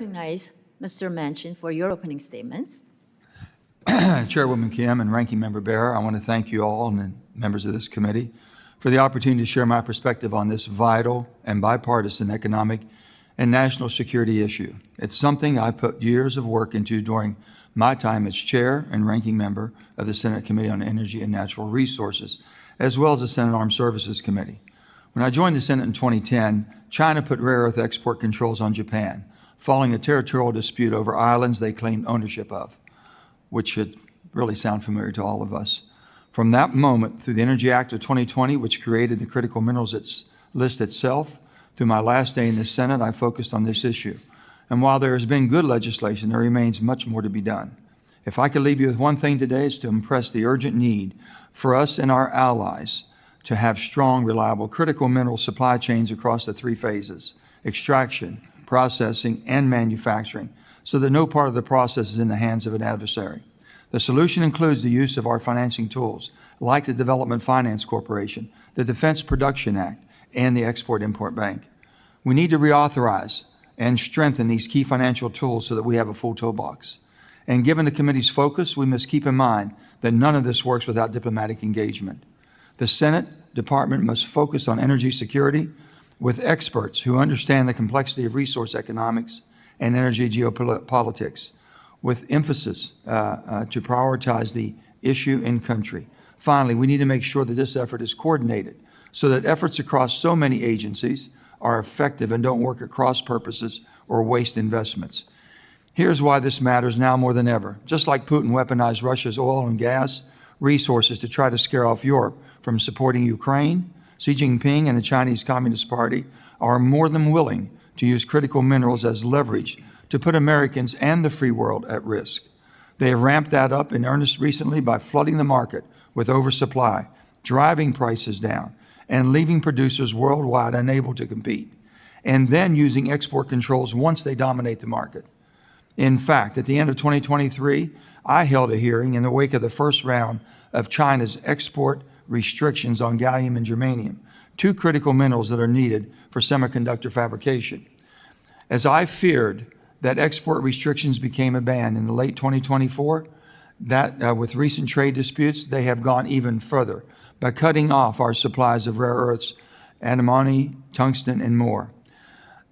recognize Mr. Manchin for your opening statements. Chairwoman Kim and Ranking Member Bear, I want to thank you all and the members of this committee for the opportunity to share my perspective on this vital and bipartisan economic and national security issue. It's something I put years of work into during my time as chair and ranking member of the Senate Committee on Energy and Natural Resources, as well as the Senate Armed Services Committee. When I joined the Senate in 2010, China put rare earth export controls on Japan, following a territorial dispute over islands they claimed ownership of, which should really sound familiar to all of us. From that moment, through the Energy Act of 2020, which created the critical minerals list itself, through my last day in the Senate, I focused on this issue. And while there has been good legislation, there remains much more to be done. If I could leave you with one thing today, it's to impress the urgent need for us and our allies to have strong, reliable, critical mineral supply chains across the three phases: extraction, processing, and manufacturing, so that no part of the process is in the hands of an adversary. The solution includes the use of our financing tools, like the Development Finance Corporation, the Defense Production Act, and the Export-Import Bank. We need to reauthorize and strengthen these key financial tools so that we have a full toolbox. And given the committee's focus, we must keep in mind that none of this works without diplomatic engagement. The Senate Department must focus on energy security with experts who understand the complexity of resource economics and energy geopolitics, with emphasis to prioritize the issue in country. Finally, we need to make sure that this effort is coordinated so that efforts across so many agencies are effective and don't work at cross purposes or waste investments. Here's why this matters now more than ever. Just like Putin weaponized Russia's oil and gas resources to try to scare off Europe from supporting Ukraine, Xi Jinping and the Chinese Communist Party are more than willing to use critical minerals as leverage to put Americans and the free world at risk. They have ramped that up in earnest recently by flooding the market with oversupply, driving prices down, and leaving producers worldwide unable to compete, and then using export controls once they dominate the market. In fact, at the end of 2023, I held a hearing in the wake of the first round of China's export restrictions on gallium and germanium, two critical minerals that are needed for semiconductor fabrication. As I feared that export restrictions became a ban in the late 2024, that with recent trade disputes, they have gone even further by cutting off our supplies of rare earths, antimony, tungsten, and more.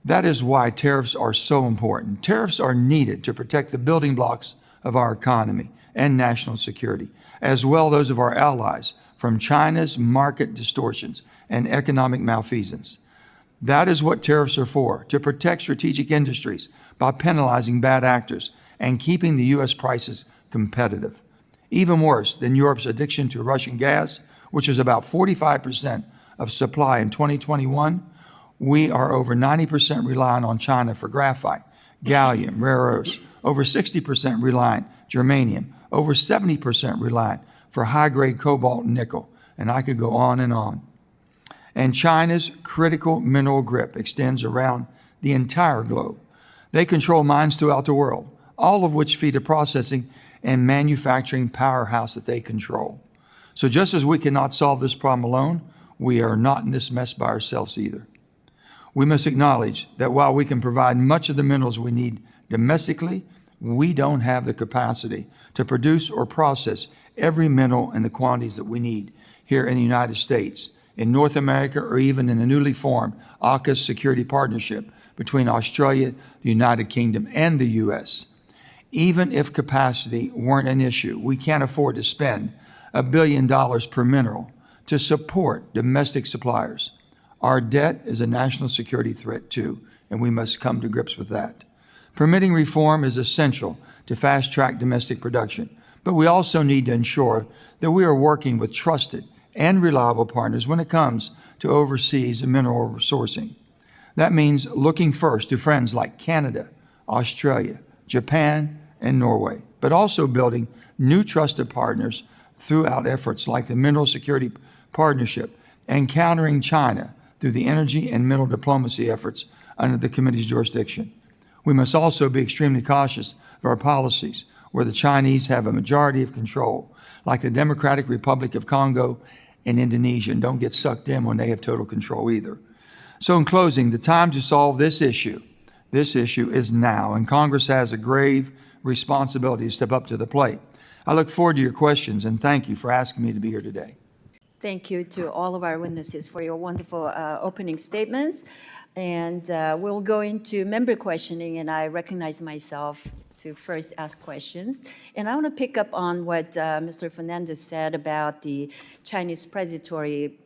That is why tariffs are so important. Tariffs are needed to protect the building blocks of our economy and national security, as well as those of our allies, from China's market distortions and economic malfeasance. That is what tariffs are for, to protect strategic industries by penalizing bad actors and keeping the U.S. prices competitive. Even worse than Europe's addiction to Russian gas, which is about 45% of supply in 2021, we are over 90% reliant on China for graphite, gallium, rare earths, over 60% reliant germanium, over 70% reliant for high-grade cobalt and nickel, and I could go on and on. And China's critical mineral grip extends around the entire globe. They control mines throughout the world, all of which feed a processing and manufacturing powerhouse that they control. So just as we cannot solve this problem alone, we are not in this mess by ourselves either. We must acknowledge that while we can provide much of the minerals we need domestically, we don't have the capacity to produce or process every mineral in the quantities that we need here in the United States, in North America, or even in a newly formed AUKUS security partnership between Australia, the United Kingdom, and the U.S. Even if capacity weren't an issue, we can't afford to spend $1 billion per mineral to support domestic suppliers. Our debt is a national security threat too, and we must come to grips with that. Permitting reform is essential to fast-track domestic production, but we also need to ensure that we are working with trusted and reliable partners when it comes to overseas mineral sourcing. That means looking first to friends like Canada, Australia, Japan, and Norway, but also building new trusted partners throughout efforts like the Mineral Security Partnership and countering China through the energy and mineral diplomacy efforts under the committee's jurisdiction. We must also be extremely cautious of our policies where the Chinese have a majority of control, like the Democratic Republic of Congo and Indonesia, and don't get sucked in when they have total control either. So in closing, the time to solve this issue This issue is now, and Congress has a grave responsibility to step up to the plate. I look forward to your questions, and thank you for asking me to be here today. Thank you to all of our witnesses for your wonderful opening statements. And we'll go into member questioning, and I recognize myself to first ask questions. And I want to pick up on what Mr. Fernandez said about the Chinese predatory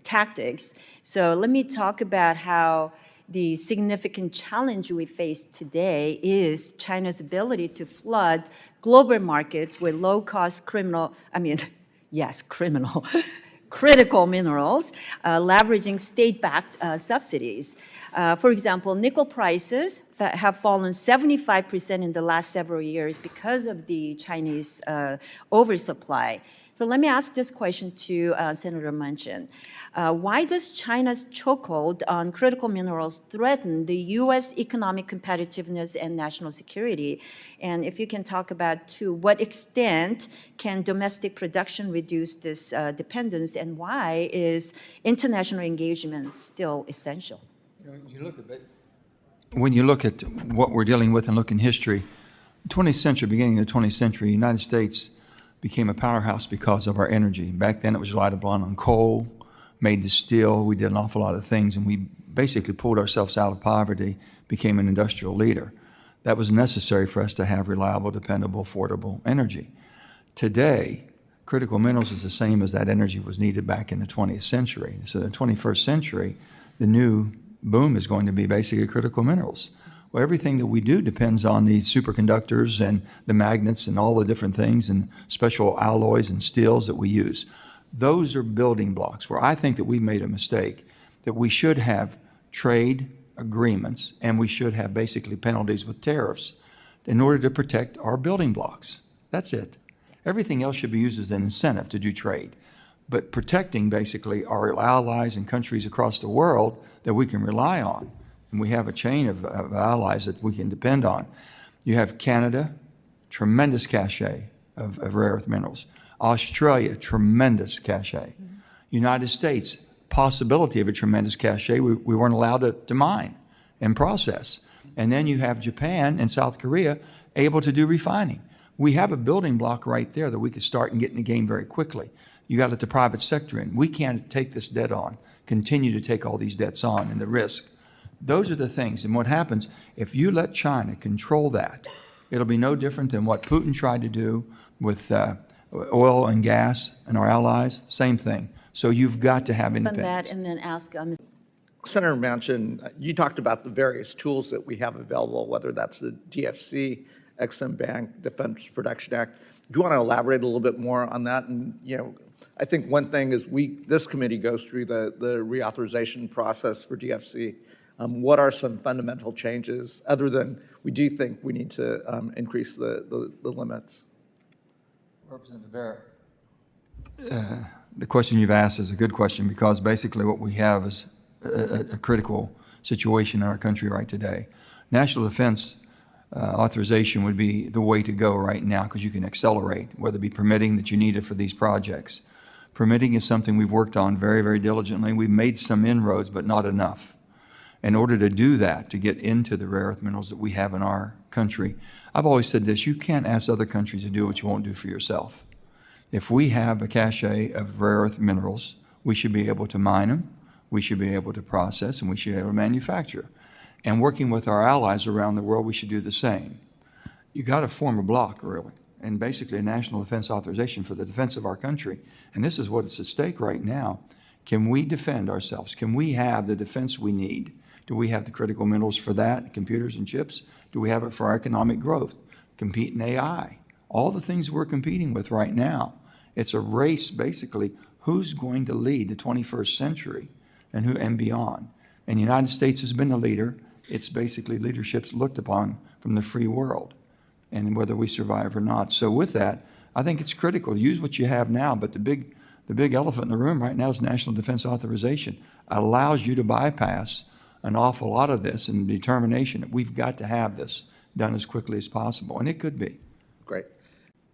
tactics. So let me talk about how the significant challenge we face today is China's ability to flood global markets with low-cost criminal critical minerals, leveraging state-backed subsidies. For example, nickel prices that have fallen 75% in the last several years because of the Chinese oversupply. So let me ask this question to Senator Manchin. Why does China's chokehold on critical minerals threaten the U.S. economic competitiveness and national security? And if you can talk about to what extent can domestic production reduce this dependence, and why is international engagement still essential? When you look at what we're dealing with and look in history, 20th century, beginning of the 20th century, the United States became a powerhouse because of our energy. Back then it was relied upon on coal, made the steel, we did an awful lot of things, and we basically pulled ourselves out of poverty, became an industrial leader. That was necessary for us to have reliable, dependable, affordable energy. Today, critical minerals is the same as that energy was needed back in the 20th century. So in the 21st century, the new boom is going to be basically critical minerals. Well, everything that we do depends on these superconductors and the magnets and all the different things and special alloys and steels that we use. Those are building blocks where I think that we've made a mistake, that we should have trade agreements and we should have basically penalties with tariffs in order to protect our building blocks. That's it. Everything else should be used as an incentive to do trade. But protecting basically our allies and countries across the world that we can rely on. And we have a chain of allies that we can depend on. You have Canada, tremendous cachet of rare earth minerals. Australia, tremendous cachet. United States, possibility of a tremendous cachet we weren't allowed to mine and process. And then you have Japan and South Korea able to do refining. We have a building block right there that we could start and get in the game very quickly. You got to let the private sector in. We can't take this debt on, continue to take all these debts on and the risk. Those are the things. And what happens, if you let China control that, it'll be no different than what Putin tried to do with oil and gas and our allies. Same thing. So you've got to have independence. That, and then ask Senator Manchin, you talked about the various tools that we have available, whether that's the DFC, Exim Bank, Defense Production Act. Do you want to elaborate a little bit more on that? And, I think one thing is this committee goes through the reauthorization process for DFC. What are some fundamental changes other than we do think we need to increase the limits? Representative Barrett. The question you've asked is a good question because basically what we have is a critical situation in our country right today. National defense authorization would be the way to go right now because you can accelerate, whether it be permitting that you needed for these projects. Permitting is something we've worked on very, very diligently. We've made some inroads, but not enough. In order to do that, to get into the rare earth minerals that we have in our country, I've always said this, you can't ask other countries to do what you won't do for yourself. If we have a cachet of rare earth minerals, we should be able to mine them, we should be able to process, and we should be able to manufacture. And working with our allies around the world, we should do the same. You got to form a block, really, and basically a national defense authorization for the defense of our country. And this is what is at stake right now. Can we defend ourselves? Can we have the defense we need? Do we have the critical minerals for that, computers and chips? Do we have it for our economic growth? Compete in AI? All the things we're competing with right now. It's a race, basically, who's going to lead the 21st century and beyond. And the United States has been the leader. It's basically leadership's looked upon from the free world, and whether we survive or not. So with that, I think it's critical to use what you have now, but the big elephant in the room right now is national defense authorization. It allows you to bypass an awful lot of this and determination that we've got to have this done as quickly as possible, and it could be. Great.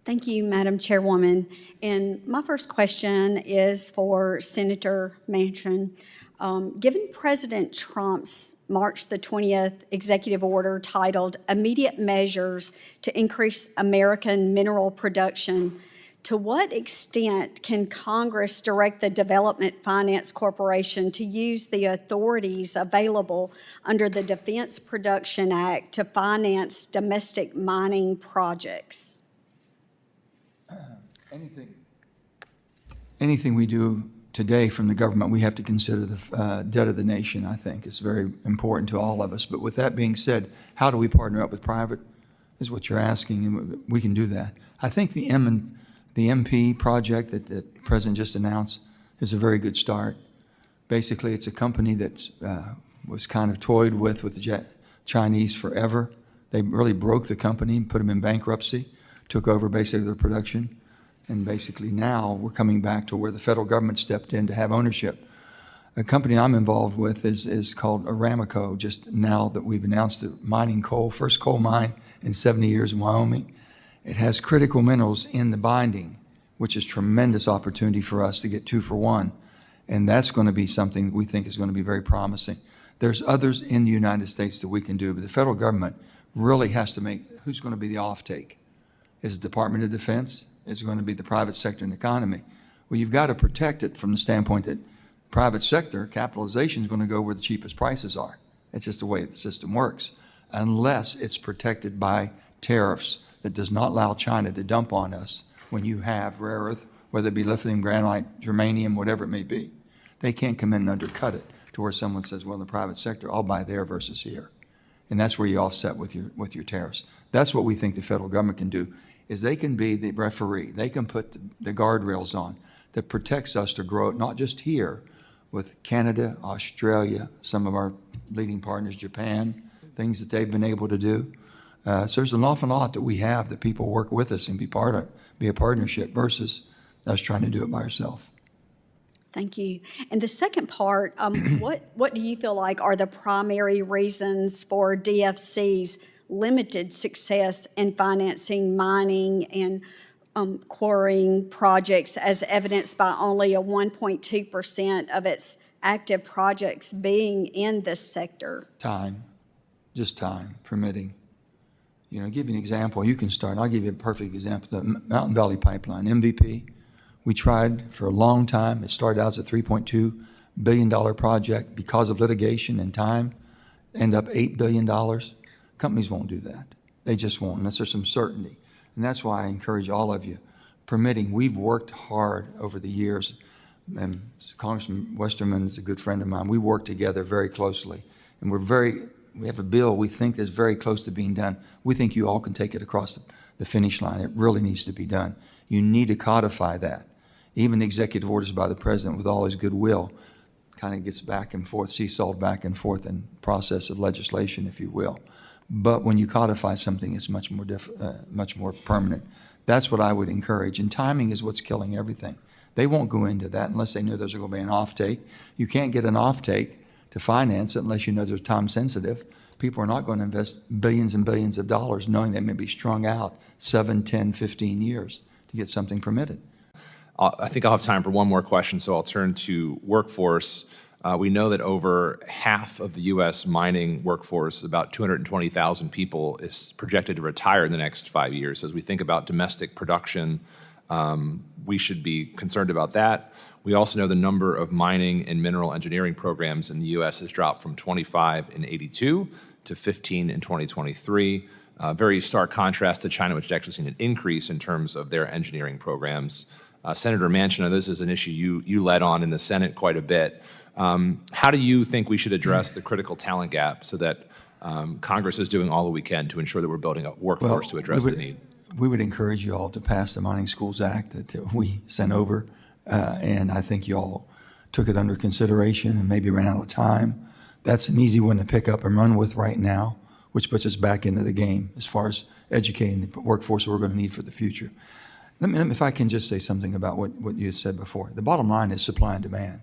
Thank you, Madam Chairwoman. And my first question is for Senator Manchin. Given President Trump's March the 20th executive order titled Immediate Measures to Increase American Mineral Production, to what extent can Congress direct the Development Finance Corporation to use the authorities available under the Defense Production Act to finance domestic mining projects? Anything we do today from the government, we have to consider the debt of the nation, I think. It's very important to all of us. But with that being said, how do we partner up with private is what you're asking, and we can do that. I think the MP project that the President just announced is a very good start. Basically, it's a company that was kind of toyed with the Chinese forever. They really broke the company, put them in bankruptcy, took over basically their production. And basically now we're coming back to where the federal government stepped in to have ownership. A company I'm involved with is called Aramco, just now that we've announced it, mining coal, first coal mine in 70 years in Wyoming. It has critical minerals in the binding, which is tremendous opportunity for us to get 2 for 1. And that's going to be something we think is going to be very promising. There's others in the United States that we can do, but the federal government really has to make, who's going to be the offtake? Is it Department of Defense? Is it going to be the private sector and economy? Well, you've got to protect it from the standpoint that private sector capitalization is going to go where the cheapest prices are. It's just the way the system works, unless it's protected by tariffs that does not allow China to dump on us when you have rare earth, whether it be lithium, granite, germanium, whatever it may be. They can't come in and undercut it to where someone says, well, in the private sector, I'll buy there versus here. And that's where you offset with your tariffs. That's what we think the federal government can do, is they can be the referee. They can put the guardrails on that protects us to grow it, not just here, with Canada, Australia, some of our leading partners, Japan, things that they've been able to do. So there's an awful lot that we have that people work with us and be a partnership versus us trying to do it by ourselves. Thank you. And the second part, what do you feel like are the primary reasons for DFC's limited success in financing mining and quarrying projects, as evidenced by only a 1.2% of its active projects being in this sector? Time, just time, permitting. You know, give you an example. You can start. I'll give you a perfect example. The Mountain Valley Pipeline, MVP. We tried for a long time. It started out as a $3.2 billion project. Because of litigation and time, end up $8 billion. Companies won't do that. They just won't, unless there's some certainty. And that's why I encourage all of you. Permitting, we've worked hard over the years, and Congressman Westerman is a good friend of mine. We work together very closely, and we have a bill we think is very close to being done. We think you all can take it across the finish line. It really needs to be done. You need to codify that. Even the executive orders by the president, with all his goodwill, kind of gets back and forth, seesawed back and forth in process of legislation, if you will. But when you codify something, it's much more permanent. That's what I would encourage. And timing is what's killing everything. They won't go into that unless they know there's going to be an offtake. You can't get an offtake to finance it unless you know they're time sensitive. People are not going to invest billions and billions of dollars knowing they may be strung out 7, 10, 15 years to get something permitted. I think I'll have time for one more question, so I'll turn to workforce. We know that over half of the U.S. mining workforce, about 220,000 people, is projected to retire in the next 5 years. As we think about domestic production, we should be concerned about that. We also know the number of mining and mineral engineering programs in the U.S. has dropped from 25 in '82 to 15 in 2023. Very stark contrast to China, which has actually seen an increase in terms of their engineering programs. Senator Manchin, this is an issue you led on in the Senate quite a bit. How do you think we should address the critical talent gap so that Congress is doing all that we can to ensure that we're building a workforce to address the need? We would encourage you all to pass the Mining Schools Act that we sent over, and I think you all took it under consideration and maybe ran out of time. That's an easy one to pick up and run with right now, which puts us back into the game as far as educating the workforce that we're going to need for the future. Let me, if I can just say something about what you said before. The bottom line is supply and demand.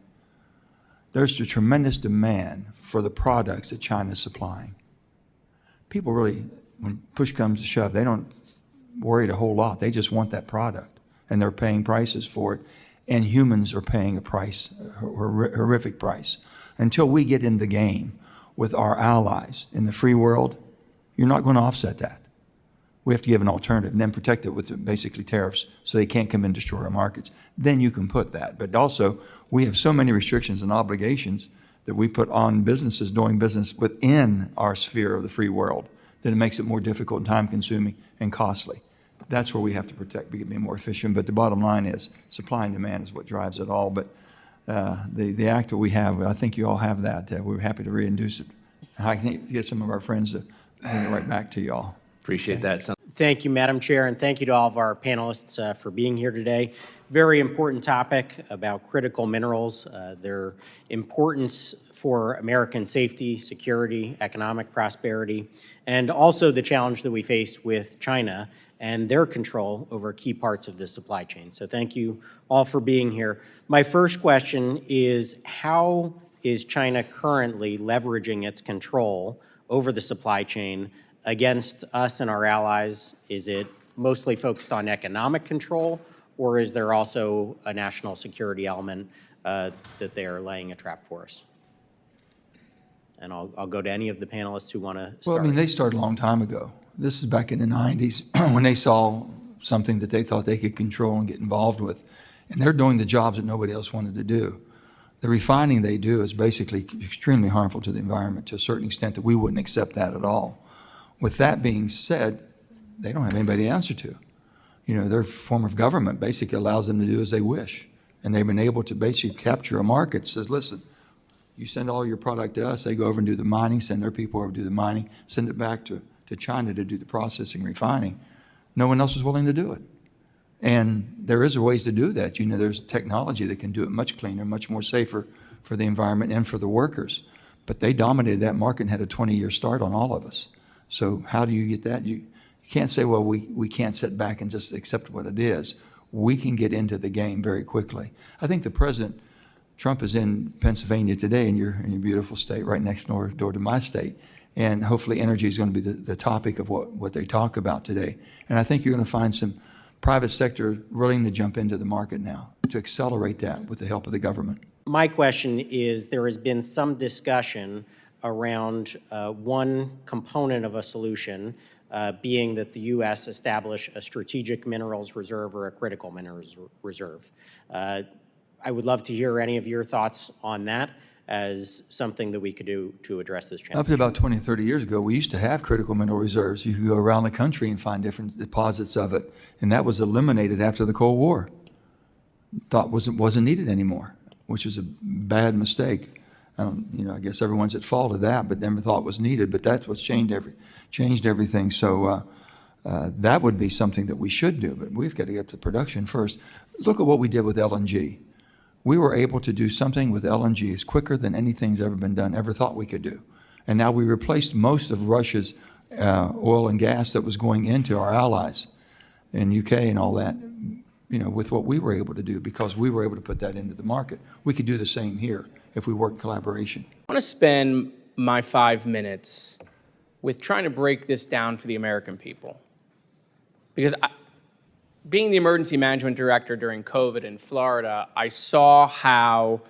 There's a tremendous demand for the products that China is supplying. People really, when push comes to shove, they don't worry a whole lot. They just want that product, and they're paying prices for it, and humans are paying a price, a horrific price. Until we get in the game with our allies in the free world, you're not going to offset that. We have to give an alternative and then protect it with basically tariffs so they can't come and destroy our markets. Then you can put that. But also, we have so many restrictions and obligations that we put on businesses doing business within our sphere of the free world that it makes it more difficult and time-consuming and costly. That's where we have to protect, be more efficient. But the bottom line is supply and demand is what drives it all. But the act that we have, I think you all have that. We're happy to reintroduce it. I can get some of our friends to bring it right back to you all. Appreciate that. Thank you, Madam Chair, and thank you to all of our panelists for being here today. Very important topic about critical minerals, their importance for American safety, security, economic prosperity, and also the challenge that we face with China and their control over key parts of the supply chain. So thank you all for being here. My first question is, how is China currently leveraging its control over the supply chain against us and our allies? Is it mostly focused on economic control, or is there also a national security element that they are laying a trap for us? And I'll go to any of the panelists who want to start. Well, I mean, they started a long time ago. This is back in the 90s when they saw something that they thought they could control and get involved with. And they're doing the jobs that nobody else wanted to do. The refining they do is basically extremely harmful to the environment to a certain extent that we wouldn't accept that at all. With that being said, they don't have anybody to answer to. You know, their form of government basically allows them to do as they wish. And they've been able to basically capture a market that says, listen, you send all your product to us, they go over and do the mining, send their people over to do the mining, send it back to China to do the processing, refining. No one else is willing to do it. And there is ways to do that. You know, there's technology that can do it much cleaner, much more safer for the environment and for the workers. But they dominated that market and had a 20-year start on all of us. So how do you get that? You can't say, well, we can't sit back and just accept what it is. We can get into the game very quickly. I think the President, Trump, is in Pennsylvania today, in your beautiful state, right next door to my state. And hopefully energy is going to be the topic of what they talk about today. And I think you're going to find some private sector willing to jump into the market now to accelerate that with the help of the government. My question is, there has been some discussion around one component of a solution being that the U.S. establish a strategic minerals reserve or a critical minerals reserve. I would love to hear any of your thoughts on that as something that we could do to address this challenge. Up to about 20, 30 years ago, we used to have critical mineral reserves. You could go around the country and find different deposits of it, and that was eliminated after the Cold War. Thought wasn't needed anymore, which was a bad mistake. I guess everyone's at fault of that, but never thought was needed. But that's what's changed everything. So that would be something that we should do, but we've got to get to production first. Look at what we did with LNG. We were able to do something with LNG is quicker than anything's ever been done, ever thought we could do. And now we replaced most of Russia's oil and gas that was going into our allies in UK and all that, with what we were able to do because we were able to put that into the market. We could do the same here if we work in collaboration. I want to spend my 5 minutes with trying to break this down for the American people. Because being the emergency management director during COVID in Florida, I saw how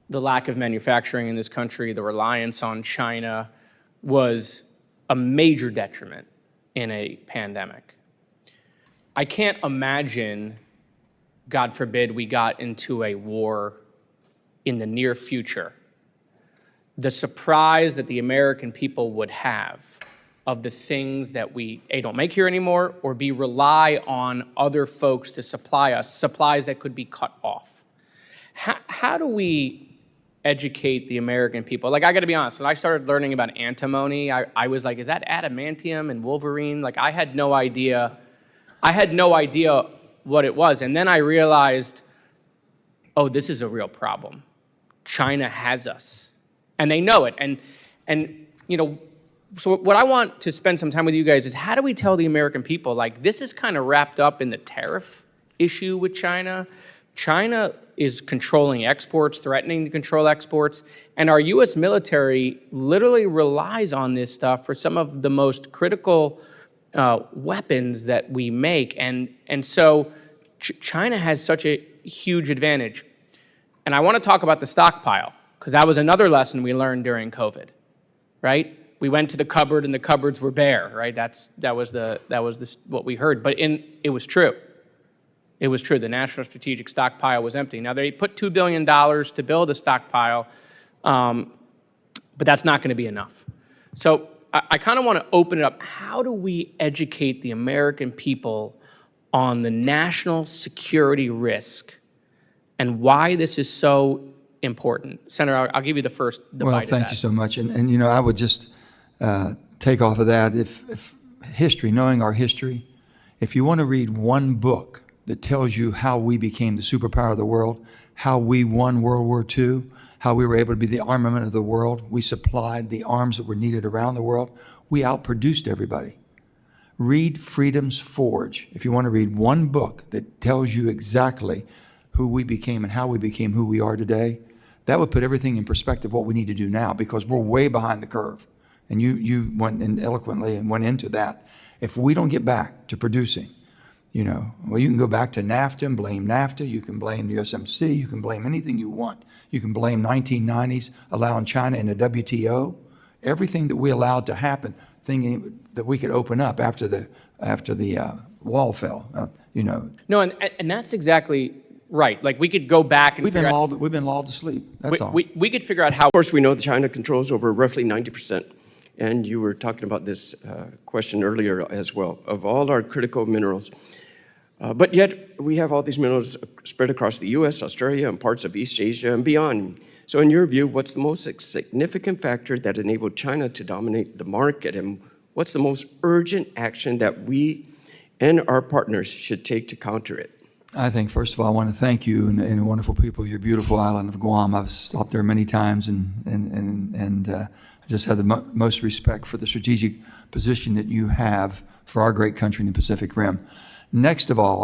the lack of manufacturing in this country, the reliance on China, was a major detriment in a pandemic. I can't imagine, God forbid, we got into a war in the near future. The surprise that the American people would have of the things that we, A, don't make here anymore, or B, rely on other folks to supply us, supplies that could be cut off. How do we educate the American people? Like, I gotta be honest, when I started learning about antimony, I was like, is that adamantium and Wolverine? Like, I had no idea what it was. And then I realized, oh, this is a real problem. China has us, and they know it. And so what I want to spend some time with you guys is, how do we tell the American people, like, this is kind of wrapped up in the tariff issue with China. China is controlling exports, threatening to control exports, and our U.S. military literally relies on this stuff for some of the most critical weapons that we make. And so China has such a huge advantage. And I want to talk about the stockpile, because that was another lesson we learned during COVID, right? We went to the cupboard and the cupboards were bare, right? That was what we heard, but it was true. It was true. The National Strategic Stockpile was empty. Now, they put $2 billion to build a stockpile, but that's not going to be enough. So I kind of want to open it up. How do we educate the American people on the national security risk and why this is so important? Senator, I'll give you the first bite of that. Well, thank you so much. And you know, I would just take off of that. If history, knowing our history, if you want to read one book that tells you how we became the superpower of the world, how we won World War II, how we were able to be the armament of the world, we supplied the arms that were needed around the world, we outproduced everybody. Read Freedom's Forge. If you want to read one book that tells you exactly who we became and how we became who we are today, that would put everything in perspective what we need to do now, because we're way behind the curve. And you went in eloquently and went into that. If we don't get back to producing, you know, well, you can go back to NAFTA and blame NAFTA. You can blame USMC. You can blame anything you want. You can blame 1990s, allowing China in the WTO. Everything that we allowed to happen, thinking that we could open up after the wall fell, you know. No, and that's exactly right. Like, we could go back and We've been lulled to sleep, that's all. we could figure out how. Of course, we know that China controls over roughly 90%. And you were talking about this question earlier as well, of all our critical minerals. But yet, we have all these minerals spread across the US, Australia, and parts of East Asia and beyond. So in your view, what's the most significant factor that enabled China to dominate the market? And what's the most urgent action that we and our partners should take to counter it? I think, first of all, I want to thank you and the wonderful people of your beautiful island of Guam. I've stopped there many times and I just have the most respect for the strategic position that you have for our great country in the Pacific Rim. Next of all,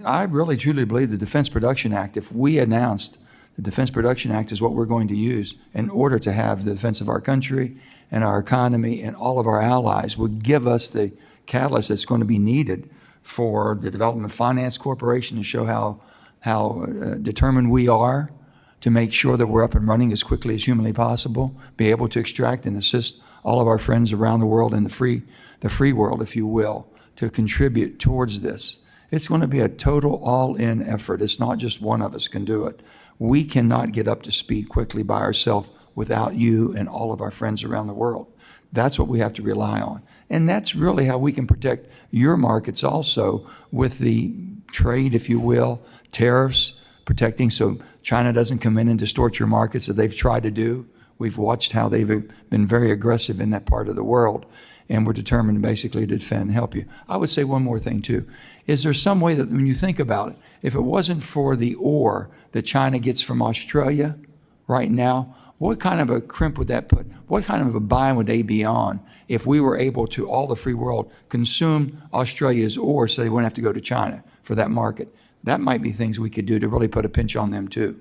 I really truly believe the Defense Production Act, if we announced the Defense Production Act is what we're going to use in order to have the defense of our country and our economy and all of our allies, would give us the catalyst that's going to be needed for the Development Finance Corporation to show how determined we are to make sure that we're up and running as quickly as humanly possible, be able to extract and assist all of our friends around the world in the free world, if you will, to contribute towards this. It's going to be a total all-in effort. It's not just one of us can do it. We cannot get up to speed quickly by ourselves without you and all of our friends around the world. That's what we have to rely on. And that's really how we can protect your markets also, with the trade, if you will, tariffs, protecting so China doesn't come in and distort your markets that they've tried to do. We've watched how they've been very aggressive in that part of the world, and we're determined basically to defend and help you. I would say one more thing too. Is there some way that when you think about it, if it wasn't for the ore that China gets from Australia right now, what kind of a crimp would that put? What kind of a bind would they be on if we were able to, all the free world, consume Australia's ore so they wouldn't have to go to China for that market? That might be things we could do to really put a pinch on them too.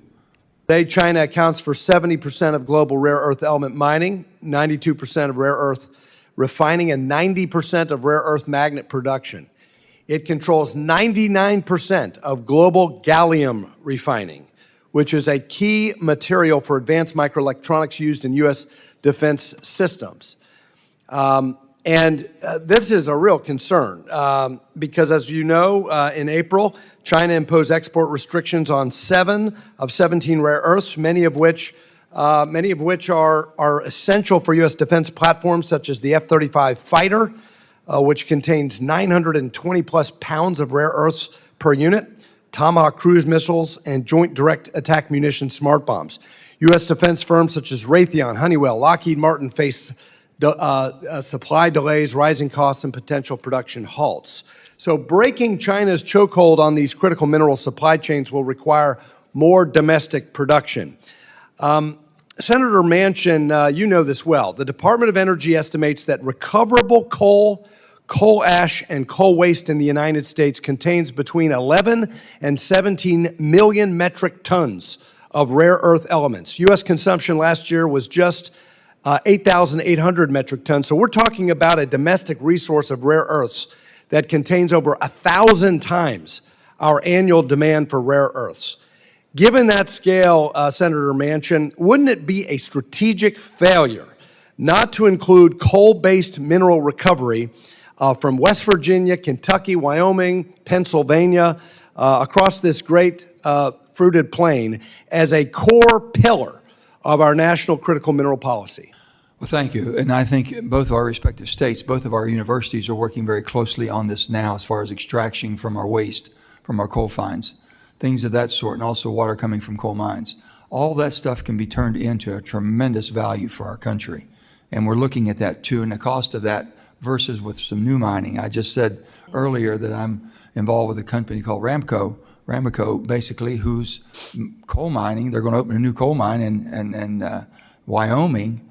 Today, China accounts for 70% of global rare earth element mining, 92% of rare earth refining, and 90% of rare earth magnet production. It controls 99% of global gallium refining, which is a key material for advanced microelectronics used in U.S. defense systems. This is a real concern because, as you know, in April, China imposed export restrictions on 7 of 17 rare earths, many of which are essential for U.S. defense platforms, such as the F-35 fighter, which contains 920-plus pounds of rare earths per unit, Tomahawk cruise missiles, and joint direct attack munition smart bombs. U.S. defense firms such as Raytheon, Honeywell, Lockheed Martin face supply delays, rising costs, and potential production halts. So breaking China's chokehold on these critical mineral supply chains will require more domestic production. Senator Manchin, you know this well. The Department of Energy estimates that recoverable coal ash, and coal waste in the United States contains between 11 and 17 million metric tons of rare earth elements. U.S. consumption last year was just 8,800 metric tons. So we're talking about a domestic resource of rare earths that contains over 1,000 times our annual demand for rare earths. Given that scale, Senator Manchin, wouldn't it be a strategic failure not to include coal-based mineral recovery from West Virginia, Kentucky, Wyoming, Pennsylvania, across this great fruited plain as a core pillar of our national critical mineral policy? Well, thank you. And I think both of our respective states, both of our universities are working very closely on this now as far as extraction from our waste, from our coal finds, things of that sort, and also water coming from coal mines. All that stuff can be turned into a tremendous value for our country. And we're looking at that too, and the cost of that versus with some new mining. I just said earlier that I'm involved with a company called Ramaco, basically, who's coal mining. They're going to open a new coal mine in Wyoming,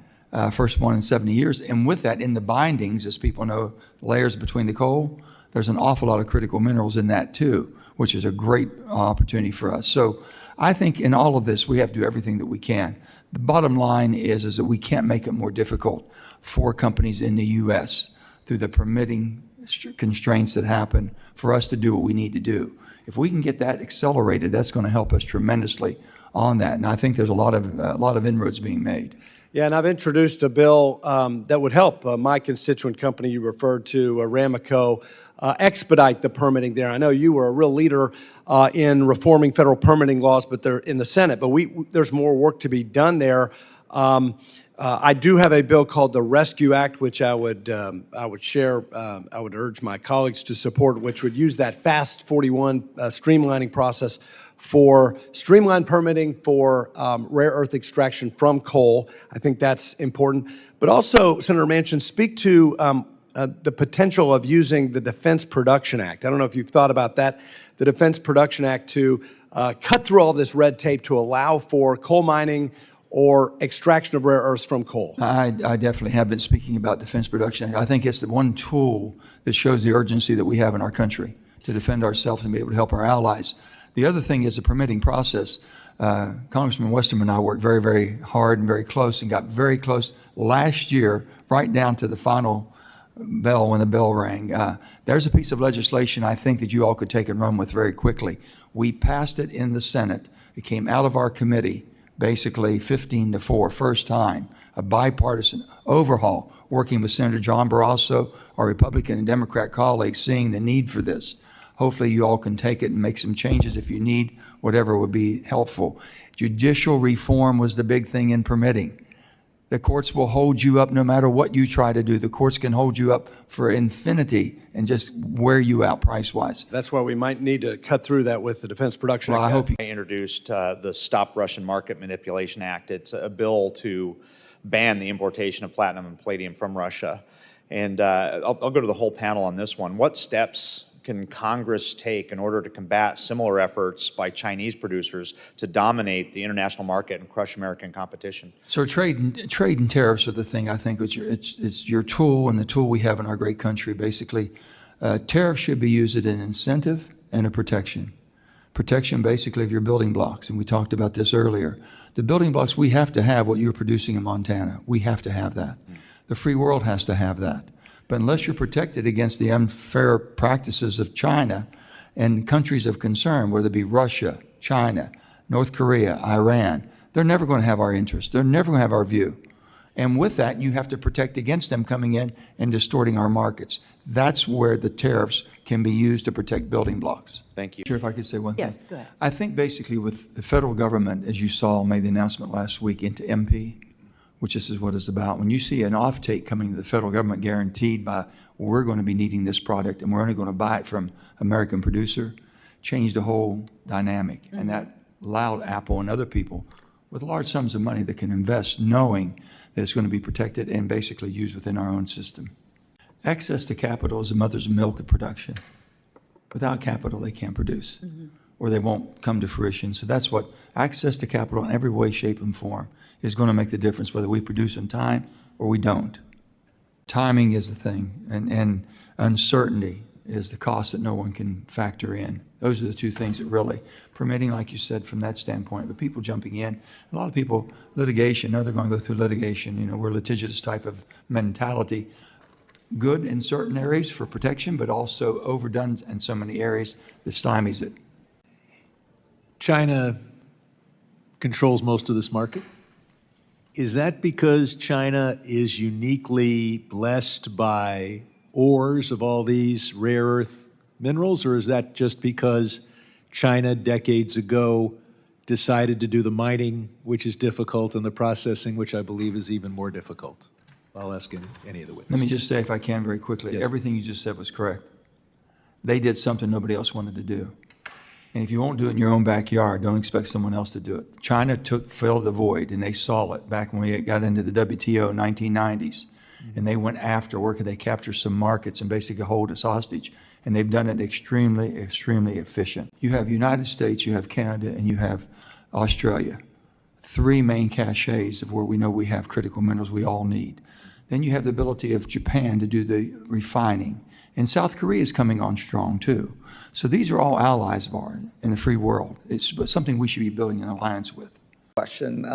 first one in 70 years. And with that, in the bindings, as people know, layers between the coal, there's an awful lot of critical minerals in that too, which is a great opportunity for us. So I think in all of this, we have to do everything that we can. The bottom line is that we can't make it more difficult for companies in the U.S. through the permitting constraints that happen for us to do what we need to do. If we can get that accelerated, that's going to help us tremendously on that. And I think there's a lot of inroads being made. Yeah, and I've introduced a bill that would help my constituent company you referred to, Ramaco, expedite the permitting there. I know you were a real leader in reforming federal permitting laws, but they're in the Senate. But there's more work to be done there. I do have a bill called the Rescue Act, which I would urge my colleagues to support, which would use that Fast 41 streamlining process for streamlined permitting for rare earth extraction from coal. I think that's important. But also, Senator Manchin, speak to the potential of using the Defense Production Act. I don't know if you've thought about that, the Defense Production Act to cut through all this red tape to allow for coal mining or extraction of rare earths from coal. I definitely have been speaking about Defense Production Act. I think it's the one tool that shows the urgency that we have in our country to defend ourselves and be able to help our allies. The other thing is the permitting process. Congressman Westerman and I worked very, very hard and very close and got very close last year, right down to the final bell when the bell rang. There's a piece of legislation I think that you all could take and run with very quickly. We passed it in the Senate. It came out of our committee, basically 15-4, first time, a bipartisan overhaul, working with Senator John Barrasso, our Republican and Democrat colleagues, seeing the need for this. Hopefully you all can take it and make some changes if you need, whatever would be helpful. Judicial reform was the big thing in permitting. The courts will hold you up no matter what you try to do. The courts can hold you up for infinity and just wear you out price-wise. That's why we might need to cut through that with the Defense Production Act. Well, I hope you I introduced the Stop Russian Market Manipulation Act. It's a bill to ban the importation of platinum and palladium from Russia. And I'll go to the whole panel on this one. What steps can Congress take in order to combat similar efforts by Chinese producers to dominate the international market and crush American competition? So trade and tariffs are the thing I think it's your tool and the tool we have in our great country. Basically, tariffs should be used as an incentive and a protection. Protection basically of your building blocks, and we talked about this earlier. The building blocks, we have to have what you're producing in Montana. We have to have that. The free world has to have that. But unless you're protected against the unfair practices of China and countries of concern, whether it be Russia, China, North Korea, Iran, they're never going to have our interest. They're never going to have our view. And with that, you have to protect against them coming in and distorting our markets. That's where the tariffs can be used to protect building blocks. Thank you. Sure, if I could say one thing. Yes, go ahead. I think basically with the federal government, as you saw, made the announcement last week into MP, which this is what it's about. When you see an offtake coming to the federal government guaranteed by, we're going to be needing this product and we're only going to buy it from American producer, change the whole dynamic. Mm-hmm. And that allowed Apple and other people with large sums of money that can invest knowing that it's going to be protected and basically used within our own system. Access to capital is the mother's milk of production. Without capital, they can't produce, or they won't come to fruition. So that's what access to capital in every way, shape, and form is going to make the difference, whether we produce in time or we don't. Timing is the thing, and uncertainty is the cost that no one can factor in. Those are the two things that really, permitting, like you said, from that standpoint, but people jumping in, a lot of people, litigation, know they're going to go through litigation. You know, we're a litigious type of mentality. Good in certain areas for protection, but also overdone in so many areas that stymies it. China controls most of this market. Is that because China is uniquely blessed by ores of all these rare earth minerals, or is that just because China decades ago decided to do the mining, which is difficult, and the processing, which I believe is even more difficult? I'll ask any of the witnesses. Let me just say, if I can, very quickly, Yes. everything you just said was correct. They did something nobody else wanted to do. And if you won't do it in your own backyard, don't expect someone else to do it. China filled the void, and they saw it back when we got into the WTO in 1990s. And they went after where could they capture some markets and basically hold us hostage. And they've done it extremely, extremely efficient. You have United States, you have Canada, and you have Australia. Three main caches of where we know we have critical minerals we all need. Then you have the ability of Japan to do the refining. And South Korea is coming on strong too. So these are all allies of ours in the free world. It's something we should be building an alliance with. Question.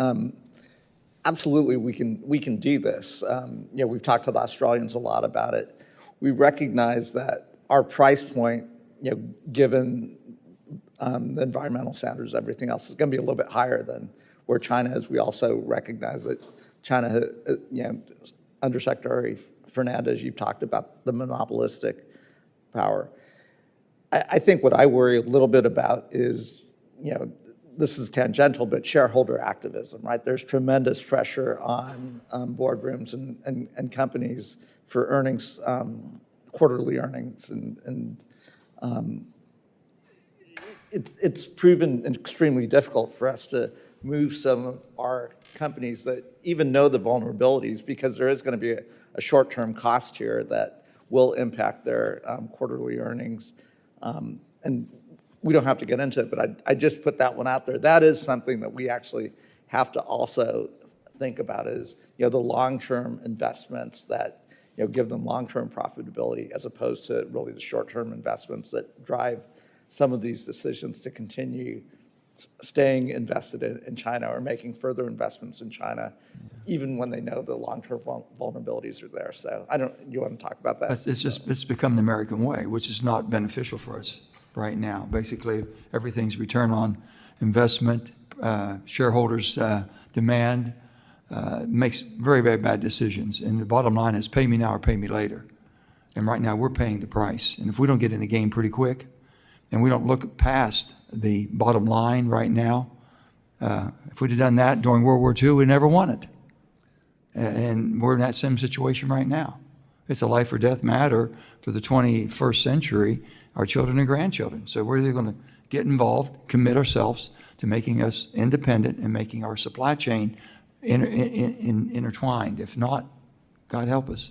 Absolutely, we can do this. We've talked to the Australians a lot about it. We recognize that our price point, given the environmental standards, everything else, is going to be a little bit higher than where China is. We also recognize that China, Undersecretary Fernandez, you've talked about the monopolistic power. I think what I worry a little bit about is, this is tangential, but shareholder activism, right? There's tremendous pressure on boardrooms and companies for earnings, quarterly earnings, and it's proven extremely difficult for us to move some of our companies that even know the vulnerabilities, because there is going to be a short-term cost here that will impact their quarterly earnings. And we don't have to get into it, but I just put that one out there. That is something that we actually have to also think about, is the long-term investments that give them long-term profitability, as opposed to really the short-term investments that drive some of these decisions to continue staying invested in China or making further investments in China, even when they know the long-term vulnerabilities are there. So you want to talk about that? It's become the American way, which is not beneficial for us right now. Basically, everything's return on investment, shareholders' demand, makes very, very bad decisions. And the bottom line is pay me now or pay me later. And right now we're paying the price. And if we don't get in the game pretty quick, and we don't look past the bottom line right now, if we'd have done that during World War II, we'd never won it. And we're in that same situation right now. It's a life or death matter for the 21st century, our children and grandchildren. So we're either going to get involved, commit ourselves to making us independent and making our supply chain intertwined. If not, God help us.